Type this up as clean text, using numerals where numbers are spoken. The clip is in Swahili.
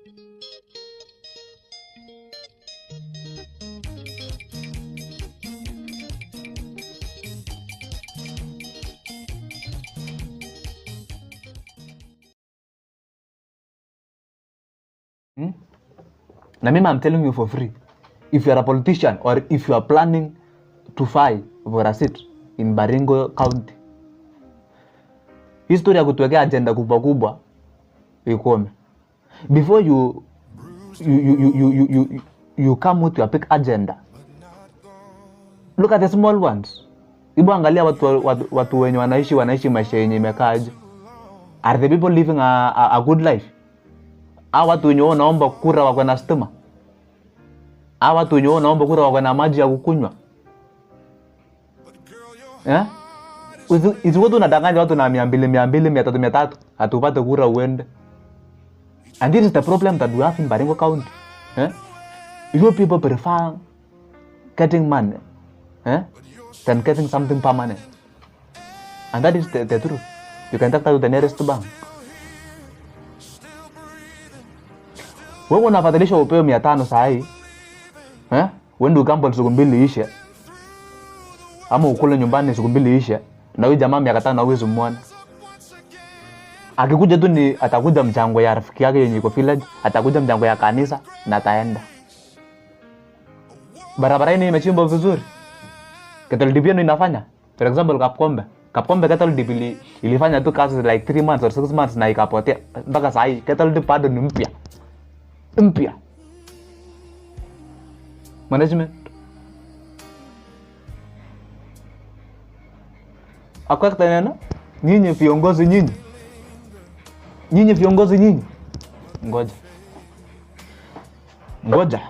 Na mimi I'm telling you for free. If you are a politician or if you are planning to fight for a seat in Baringo County, history ya kutuwekea agenda kubwa kubwa ikome. Before you come with your big agenda, look at the small ones. Ibu angalia watu wenye wanaishi maisha yenye imekaaje. Are the people living a good life? Hawa watu wenye wanaomba kura wako na stima. Hawa watu wenye wanaomba kura wako na maji ya kukunywa. Hizi watu unadanganya watu na 200, 300, 300 hatupate kura uende. And this is the problem that we have in Baringo County. You people prefer getting money than getting something permanent. And that is the truth. You can talk to the nearest bank. Wewe unafadhilisha upewe 500 saa hii. Wende ukambo siku 2 ishe. Ama ukule nyumbani siku 2 ishe. Na huyu jamaa 500 hawezi muone. Akikuja tu ni atakuja mchango ya rafiki yake yenye iko village, atakuja mchango ya kanisa na ataenda. Barabara hii imechimbwa vizuri. Cattle dip inafanya. For example Kapkombe cattle dip ilifanya tu kazi like 3 months or 6 months na ikapotea. Mpaka saa hii cattle dip bado ni mpya. Management. Akwakta neno? Nyinyi viongozi nyinyi. Ngoja.